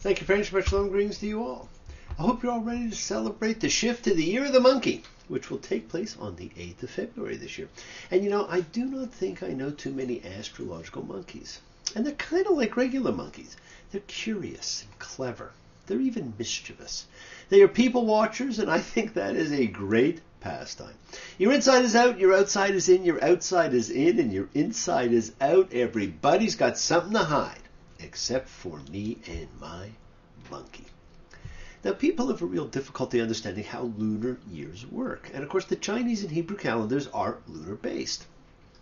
Thank you, friends. Much long greetings to you all. I hope you're all ready to celebrate the shift to the Year of the Monkey, which will take place on the 8th of February this year. And I do not think I know too many astrological monkeys. And they're kind of like regular monkeys. They're curious and clever. They're even mischievous. They are people watchers, and I think that is a great pastime. Your inside is out, your outside is in, your outside is in, and your inside is out. Everybody's got something to hide, except for me and my monkey. Now, people have a real difficulty understanding how lunar years work. And of course, the Chinese and Hebrew calendars are lunar based.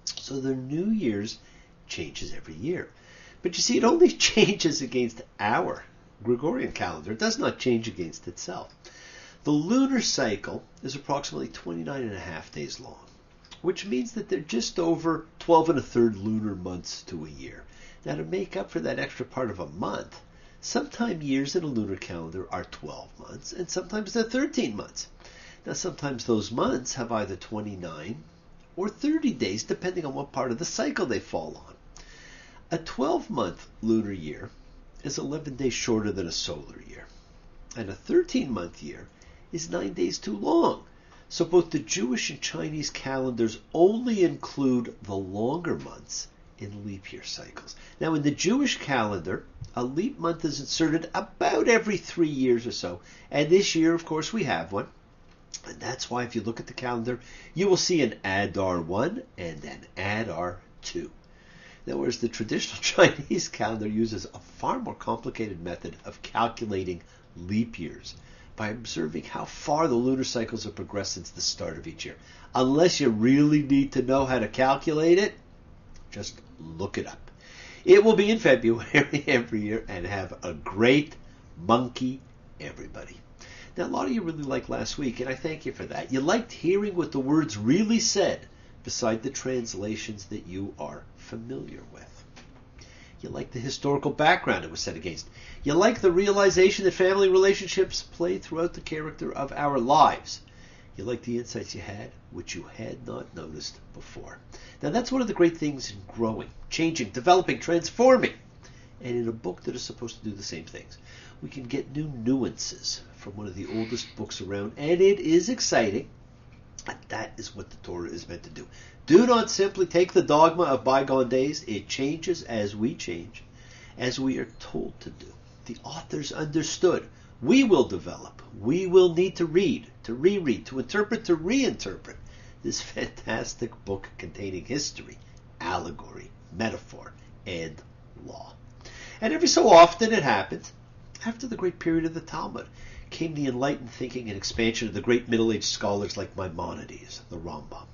So their New Year's changes every year. But you see, it only changes against our Gregorian calendar. It does not change against itself. The lunar cycle is approximately 29 and a half days long, which means that they're just over 12 and a third lunar months to a year. Now, to make up for that extra part of a month, sometimes years in a lunar calendar are 12 months, and sometimes they're 13 months. Now, sometimes those months have either 29 or 30 days, depending on what part of the cycle they fall on. A 12-month lunar year is 11 days shorter than a solar year, and a 13-month year is 9 days too long. So both the Jewish and Chinese calendars only include the longer months in leap year cycles. Now, in the Jewish calendar, a leap month is inserted about every 3 years or so. And this year, of course, we have one. And that's why if you look at the calendar, you will see an Adar 1 and an Adar 2. Now, whereas the traditional Chinese calendar uses a far more complicated method of calculating leap years by observing how far the lunar cycles have progressed since the start of each year. Unless you really need to know how to calculate it, just look it up. It will be in February every year, and have a great monkey, everybody. Now, a lot of you really liked last week, and I thank you for that. You liked hearing what the words really said beside the translations that you are familiar with. You like the historical background it was set against. You like the realization that family relationships play throughout the character of our lives. You like the insights you had, which you had not noticed before. Now, that's one of the great things in growing, changing, developing, transforming. And in a book that is supposed to do the same things, we can get new nuances from one of the oldest books around, and it is exciting. And that is what the Torah is meant to do. Do not simply take the dogma of bygone days. It changes as we change, as we are told to do. The authors understood. We will develop. We will need to read, to reread, to interpret, to reinterpret this fantastic book containing history, allegory, metaphor, and law. And every so often it happens, after the great period of the Talmud, came the enlightened thinking and expansion of the great middle-aged scholars like Maimonides, the Rambam.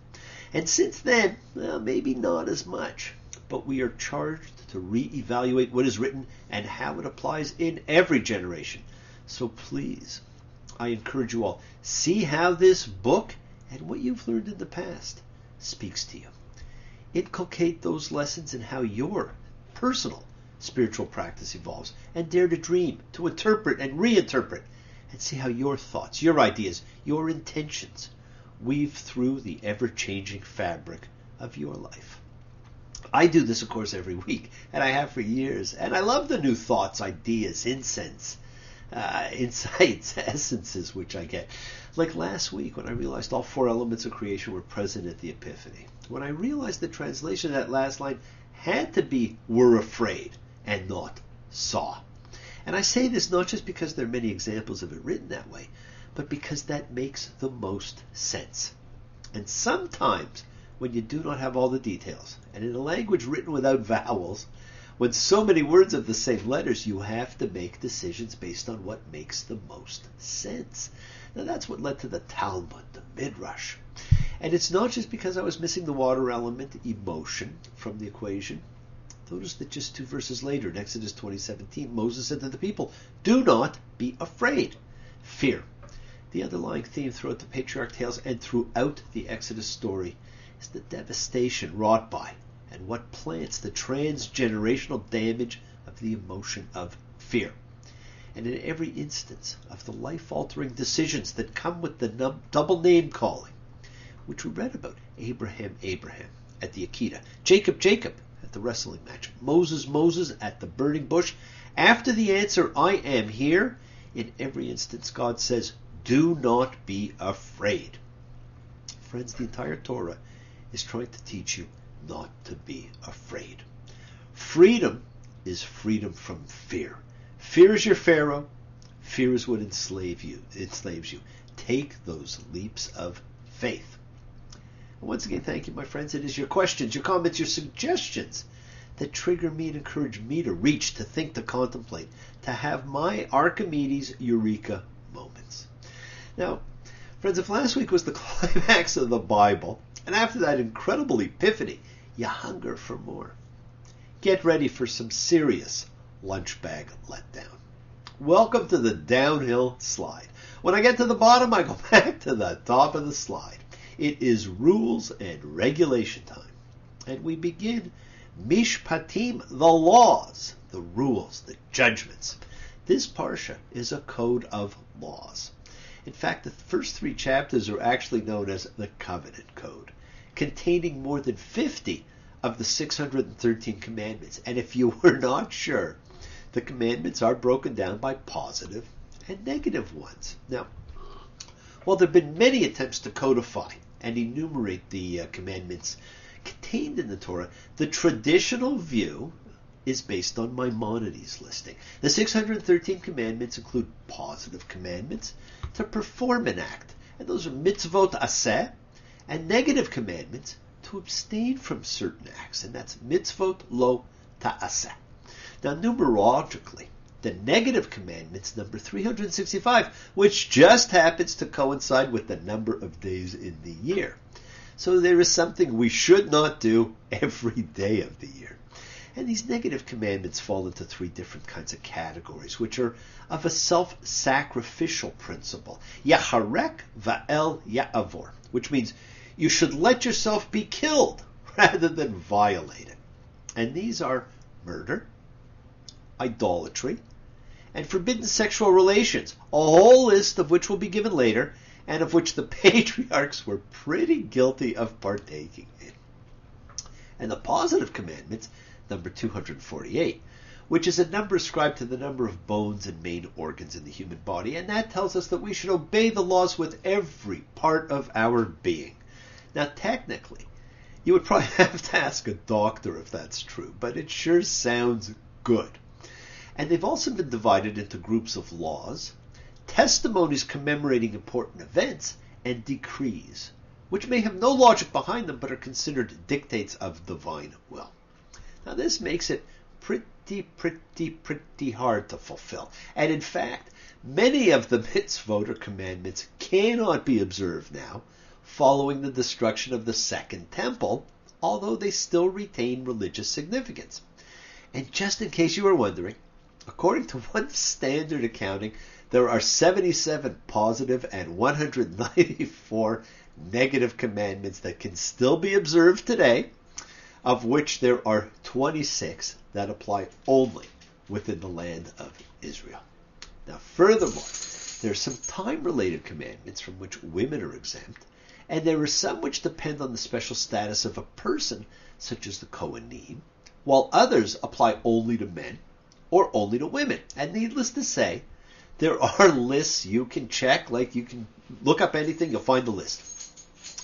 And since then, well, maybe not as much, but we are charged to reevaluate what is written and how it applies in every generation. So please, I encourage you all, see how this book and what you've learned in the past speaks to you. Inculcate those lessons in how your personal spiritual practice evolves, and dare to dream, to interpret and reinterpret, and see how your thoughts, your ideas, your intentions weave through the ever-changing fabric of your life. I do this, of course, every week, and I have for years, and I love the new thoughts, ideas, insights, essences which I get. Like last week when I realized all four elements of creation were present at the Epiphany. When I realized the translation of that last line had to be "were afraid" and not "saw." And I say this not just because there are many examples of it written that way, but because that makes the most sense. And sometimes, when you do not have all the details, and in a language written without vowels, when so many words have the same letters, you have to make decisions based on what makes the most sense. Now, that's what led to the Talmud, the Midrash. And it's not just because I was missing the water element, emotion, from the equation. Notice that just 2 verses later, in Exodus 20:17, Moses said to the people, "Do not be afraid." Fear. The underlying theme throughout the patriarch tales and throughout the Exodus story is the devastation wrought by and what plants the transgenerational damage of the emotion of fear. And in every instance of the life-altering decisions that come with the double name calling, which we read about, Abraham at the Akedah, Jacob at the wrestling match, Moses at the burning bush, After the answer, I am here, in every instance God says, do not be afraid. Friends, the entire Torah is trying to teach you not to be afraid. Freedom is freedom from fear. Fear is your Pharaoh. Fear is what enslaves you. Take those leaps of faith. And once again, thank you, my friends. It is your questions, your comments, your suggestions that trigger me and encourage me to reach, to think, to contemplate, to have my Archimedes Eureka moments. Now, friends, if last week was the climax of the Bible, and after that incredible epiphany, you hunger for more, get ready for some serious lunch bag letdown. Welcome to the downhill slide. When I get to the bottom, I go back to the top of the slide. It is rules and regulation time. And we begin Mishpatim, the laws, the rules, the judgments. This parsha is a code of laws. In fact, the first 3 chapters are actually known as the Covenant Code, containing more than 50 of the 613 commandments. And if you were not sure, the commandments are broken down by positive and negative ones. Now, while there have been many attempts to codify and enumerate the commandments contained in the Torah, the traditional view is based on Maimonides' listing. The 613 commandments include positive commandments to perform an act, and those are mitzvot aseh, and negative commandments to abstain from certain acts, and that's mitzvot lo ta'aseh. Now, numerologically, the negative commandments number 365, which just happens to coincide with the number of days in the year. So there is something we should not do every day of the year. And these negative commandments fall into 3 different kinds of categories, which are of a self-sacrificial principle. Yaharek va'el ya'avor, which means you should let yourself be killed rather than violate it. And these are murder, idolatry, and forbidden sexual relations, a whole list of which will be given later, and of which the patriarchs were pretty guilty of partaking in. And the positive commandments, number 248, which is a number ascribed to the number of bones and main organs in the human body, and that tells us that we should obey the laws with every part of our being. Now, technically, you would probably have to ask a doctor if that's true, but it sure sounds good. And they've also been divided into groups of laws, testimonies commemorating important events, and decrees, which may have no logic behind them but are considered dictates of divine will. Now, this makes it pretty hard to fulfill. And in fact, many of the mitzvot or commandments cannot be observed now following the destruction of the Second Temple, although they still retain religious significance. And just in case you were wondering, according to one standard accounting, there are 77 positive and 194 negative commandments that can still be observed today, of which there are 26 that apply only within the land of Israel. Now, furthermore, there are some time-related commandments from which women are exempt, and there are some which depend on the special status of a person, such as the Kohanim, while others apply only to men or only to women. And needless to say, there are lists you can check, like you can look up anything, you'll find the list.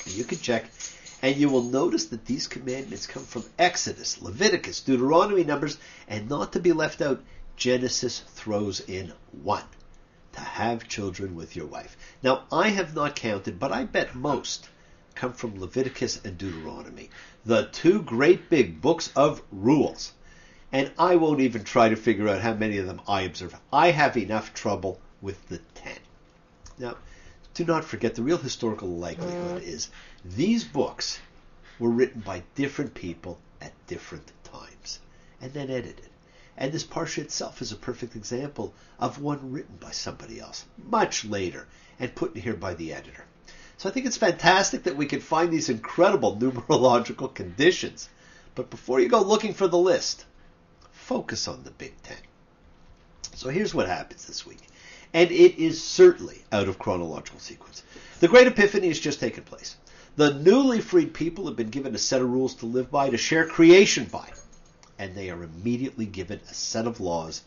And you can check, and you will notice that these commandments come from Exodus, Leviticus, Deuteronomy, Numbers, and not to be left out, Genesis throws in one: to have children with your wife. Now, I have not counted, but I bet most come from Leviticus and Deuteronomy, the 2 great big books of rules. And I won't even try to figure out how many of them I observe. I have enough trouble with the 10. Now, do not forget, the real historical likelihood is these books were written by different people at different times, and then edited. And this parsha itself is a perfect example of one written by somebody else, much later, and put in here by the editor. So I think it's fantastic that we can find these incredible numerological conditions. But before you go looking for the list, focus on the Big Ten. So here's what happens this week. And it is certainly out of chronological sequence. The Great Epiphany has just taken place. The newly freed people have been given a set of rules to live by, to share creation by. And they are immediately given a set of laws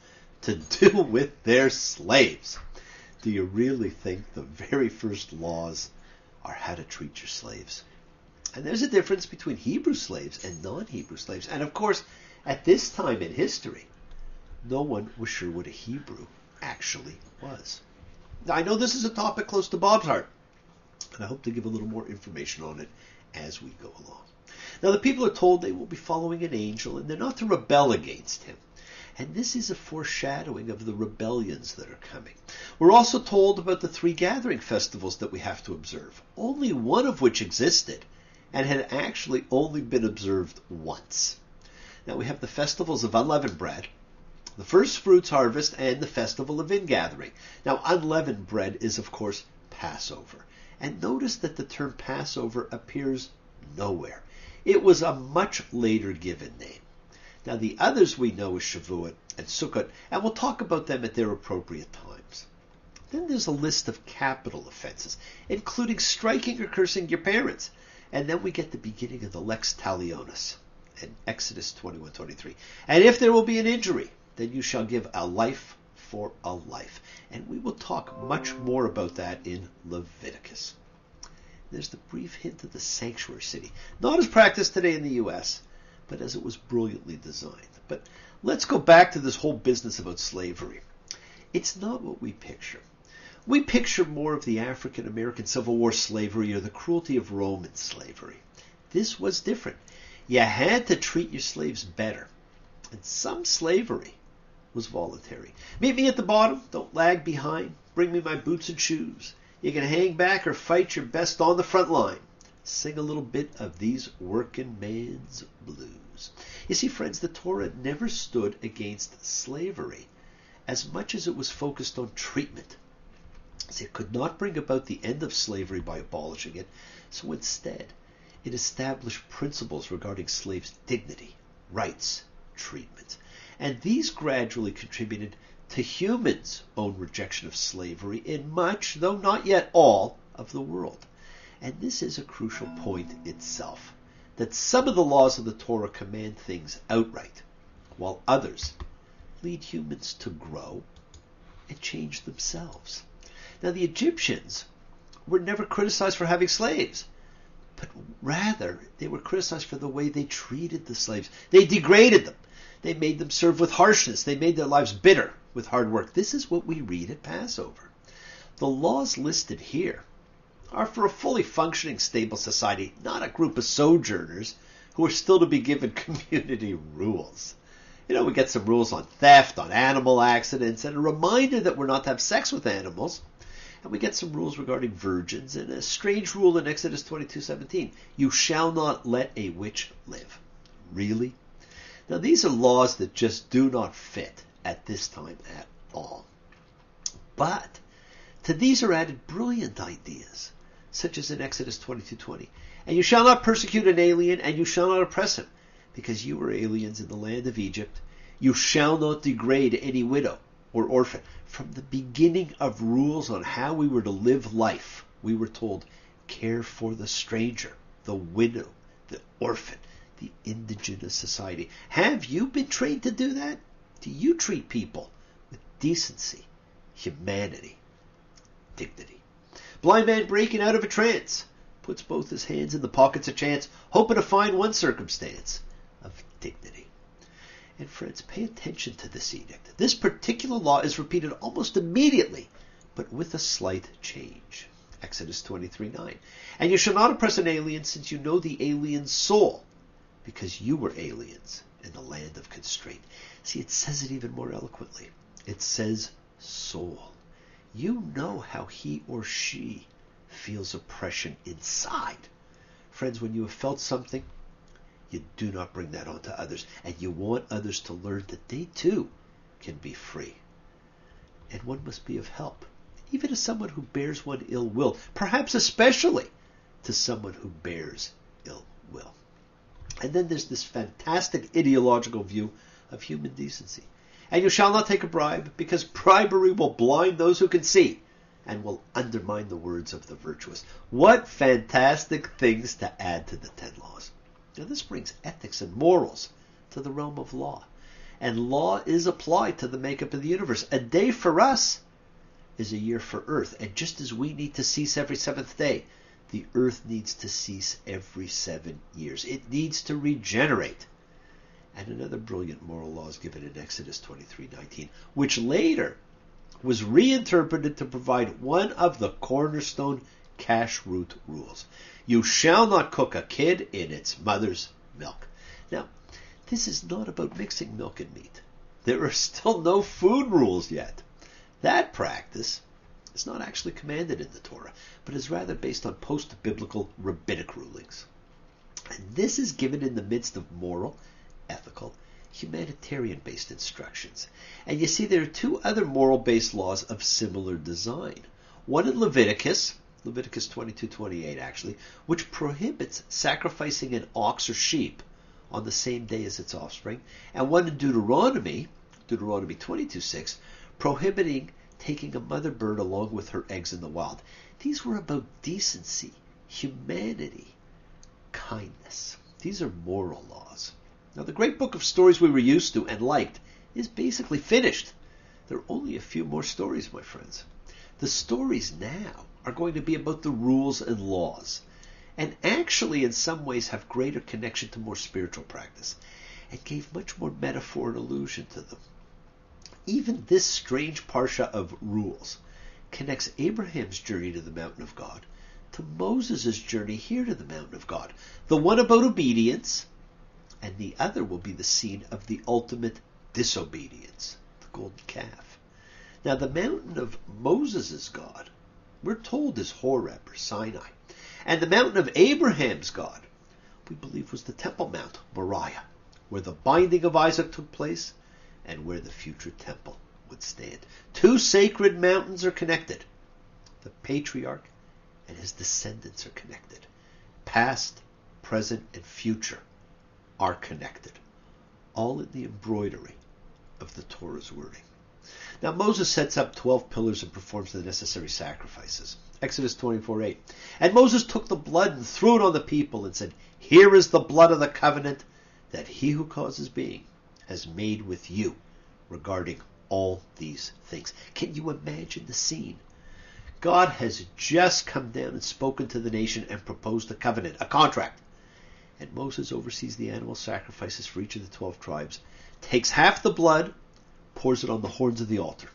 to do with their slaves. Do you really think the very first laws are how to treat your slaves? And there's a difference between Hebrew slaves and non-Hebrew slaves. And of course, at this time in history, no one was sure what a Hebrew actually was. Now, I know this is a topic close to Bob's heart, and I hope to give a little more information on it as we go along. Now, the people are told they will be following an angel, and they're not to rebel against him. And this is a foreshadowing of the rebellions that are coming. We're also told about the 3 gathering festivals that we have to observe, only one of which existed and had actually only been observed once. Now, we have the festivals of unleavened bread, the first fruits harvest, and the festival of ingathering. Now, unleavened bread is, of course, Passover. And notice that the term Passover appears nowhere. It was a much later given name. Now, the others we know as Shavuot and Sukkot, and we'll talk about them at their appropriate times. Then there's a list of capital offenses, including striking or cursing your parents. And then we get the beginning of the Lex Talionis in Exodus 21:23. And if there will be an injury, then you shall give a life for a life. And we will talk much more about that in Leviticus. There's the brief hint of the sanctuary city, not as practiced today in the U.S., but as it was brilliantly designed. But let's go back to this whole business about slavery. It's not what we picture. We picture more of the African-American Civil War slavery or the cruelty of Roman slavery. This was different. You had to treat your slaves better. And some slavery was voluntary. Meet me at the bottom. Don't lag behind. Bring me my boots and shoes. You can hang back or fight your best on the front line. Sing a little bit of these working man's blues. You see, friends, the Torah never stood against slavery as much as it was focused on treatment. It could not bring about the end of slavery by abolishing it, so instead it established principles regarding slaves' dignity, rights, treatment. And these gradually contributed to humans' own rejection of slavery in much, though not yet all, of the world. And this is a crucial point itself, that some of the laws of the Torah command things outright, while others lead humans to grow and change themselves. Now, the Egyptians were never criticized for having slaves, but rather they were criticized for the way they treated the slaves. They degraded them. They made them serve with harshness. They made their lives bitter with hard work. This is what we read at Passover. The laws listed here are for a fully functioning, stable society, not a group of sojourners who are still to be given community rules. You know, we get some rules on theft, on animal accidents, and a reminder that we're not to have sex with animals. And we get some rules regarding virgins and a strange rule in Exodus 22:17. You shall not let a witch live. Really? Now, these are laws that just do not fit at this time at all. But to these are added brilliant ideas, such as in Exodus 22:20. And you shall not persecute an alien, and you shall not oppress him, because you were aliens in the land of Egypt. You shall not degrade any widow or orphan. From the beginning of rules on how we were to live life, we were told, care for the stranger, the widow, the orphan, the indigenous society. Have you been trained to do that? Do you treat people with decency, humanity, dignity? Blind man breaking out of a trance puts both his hands in the pockets of chance, hoping to find one circumstance of dignity. And friends, pay attention to this edict. This particular law is repeated almost immediately, but with a slight change. Exodus 23:9. And you shall not oppress an alien, since you know the alien's soul, because you were aliens in the land of constraint. See, it says it even more eloquently. It says soul. You know how he or she feels oppression inside. Friends, when you have felt something, you do not bring that on to others. And you want others to learn that they too can be free. And one must be of help, even to someone who bears one ill will, perhaps especially to someone who bears ill will. And then there's this fantastic ideological view of human decency. And you shall not take a bribe, because bribery will blind those who can see and will undermine the words of the virtuous. What fantastic things to add to the 10 laws. Now, this brings ethics and morals to the realm of law. and law is applied to the makeup of the universe. A day for us is a year for Earth. And just as we need to cease every seventh day, the Earth needs to cease every 7 years. It needs to regenerate. And another brilliant moral law is given in Exodus 23:19, which later was reinterpreted to provide one of the cornerstone kashrut rules. You shall not cook a kid in its mother's milk. Now, this is not about mixing milk and meat. There are still no food rules yet. That practice is not actually commanded in the Torah, but is rather based on post-biblical rabbinic rulings. And this is given in the midst of moral, ethical, humanitarian-based instructions. And you see there are two other moral-based laws of similar design. One in Leviticus 22:28 actually, which prohibits sacrificing an ox or sheep on the same day as its offspring, and one in Deuteronomy 22:6, prohibiting taking a mother bird along with her eggs in the wild. These were about decency, humanity, kindness. These are moral laws. Now, the great book of stories we were used to and liked is basically finished. There are only a few more stories, my friends. The stories now are going to be about the rules and laws, and actually in some ways have greater connection to more spiritual practice, and gave much more metaphor and allusion to them. Even this strange parsha of rules connects Abraham's journey to the mountain of God to Moses' journey here to the mountain of God. The one about obedience, and the other will be the scene of the ultimate disobedience, the golden calf. Now, the mountain of Moses' God, we're told, is Horeb or Sinai. And the mountain of Abraham's God, we believe, was the Temple Mount, Moriah, where the binding of Isaac took place and where the future temple would stand. Two sacred mountains are connected. The patriarch and his descendants are connected. Past, present, and future are connected, all in the embroidery of the Torah's wording. Now, Moses sets up 12 pillars and performs the necessary sacrifices. Exodus 24:8. And Moses took the blood and threw it on the people and said, "Here is the blood of the covenant that he who causes being has made with you regarding all these things." Can you imagine the scene? God has just come down and spoken to the nation and proposed a covenant, a contract. And Moses oversees the animal sacrifices for each of the 12 tribes, takes half the blood, pours it on the horns of the altar,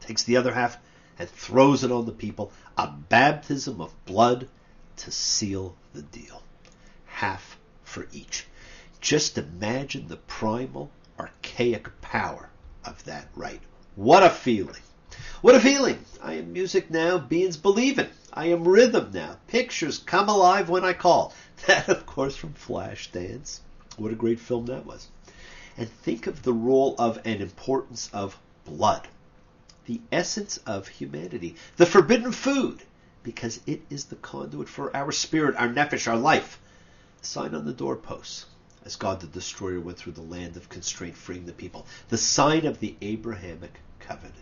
takes the other half and throws it on the people, a baptism of blood to seal the deal. Half for each. Just imagine the primal, archaic power of that rite. What a feeling. What a feeling. I am music now, beings believing. I am rhythm now. Pictures come alive when I call. That, of course, from Flashdance. What a great film that was. And think of the role of and importance of blood. The essence of humanity. The forbidden food, because it is the conduit for our spirit, our nefesh, our life. The sign on the doorposts, as God the Destroyer went through the land of constraint, freeing the people. The sign of the Abrahamic covenant.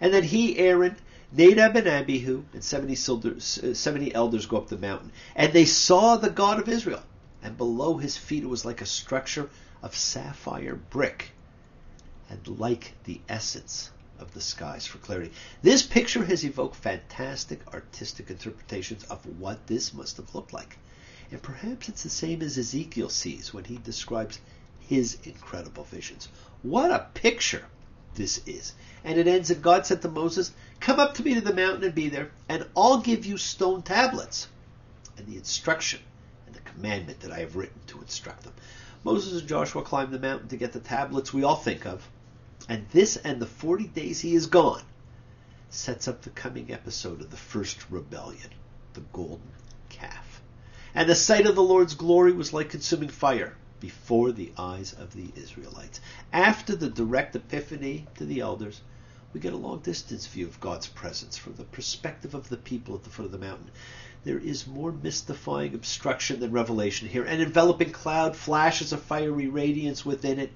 And then he, Aaron, Nadab and Abihu, and 70 elders go up the mountain. And they saw the God of Israel. And below his feet it was like a structure of sapphire brick, and like the essence of the skies for clarity. This picture has evoked fantastic artistic interpretations of what this must have looked like. And perhaps it's the same as Ezekiel sees when he describes his incredible visions. What a picture this is. And it ends, and God said to Moses, "Come up to me to the mountain and be there, and I'll give you stone tablets, and the instruction and the commandment that I have written to instruct them." Moses and Joshua climbed the mountain to get the tablets we all think of. And this and the 40 days he is gone sets up the coming episode of the first rebellion, the golden calf. And the sight of the Lord's glory was like consuming fire before the eyes of the Israelites. After the direct epiphany to the elders, we get a long-distance view of God's presence from the perspective of the people at the foot of the mountain. There is more mystifying obstruction than revelation here. An enveloping cloud flashes a fiery radiance within it.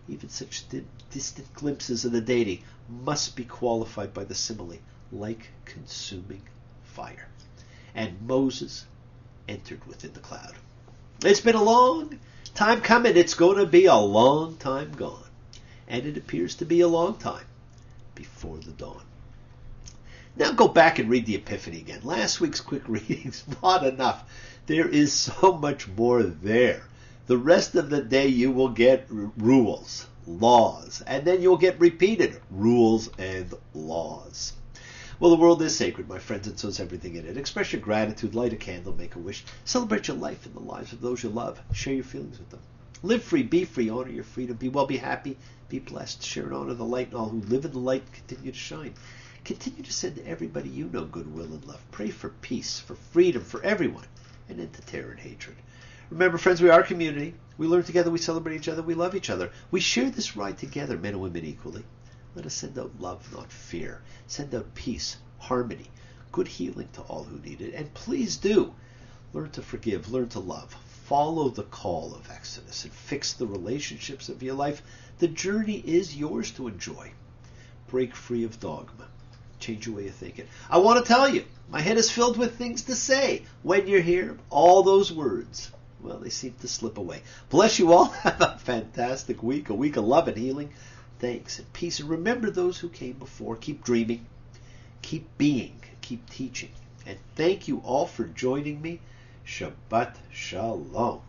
Even such distant glimpses of the deity must be qualified by the simile, like consuming fire. And Moses entered within the cloud. It's been a long Time coming, it's going to be a long time gone. And it appears to be a long time before the dawn. Now go back and read the Epiphany again. Last week's quick readings, not enough. There is so much more there. The rest of the day you will get rules, laws, and then you'll get repeated rules and laws. Well, the world is sacred, my friends, and so is everything in it. Express your gratitude, light a candle, make a wish. Celebrate your life and the lives of those you love. Share your feelings with them. Live free, be free, honor your freedom. Be well, be happy, be blessed. Share and honor the light, and all who live in the light continue to shine. Continue to send to everybody you know goodwill and love. Pray for peace, for freedom, for everyone, and end to terror and hatred. Remember, friends, we are a community. We learn together, we celebrate each other, we love each other. We share this ride together, men and women equally. Let us send out love, not fear. Send out peace, harmony, good healing to all who need it. And please do learn to forgive, learn to love. Follow the call of Exodus and fix the relationships of your life. The journey is yours to enjoy. Break free of dogma. Change your way of thinking. I want to tell you, my head is filled with things to say. When you're here, all those words, well, they seem to slip away. Bless you all. Have a fantastic week, a week of love and healing. Thanks and peace. And remember those who came before. Keep dreaming. Keep being. Keep teaching. And thank you all for joining me. Shabbat Shalom.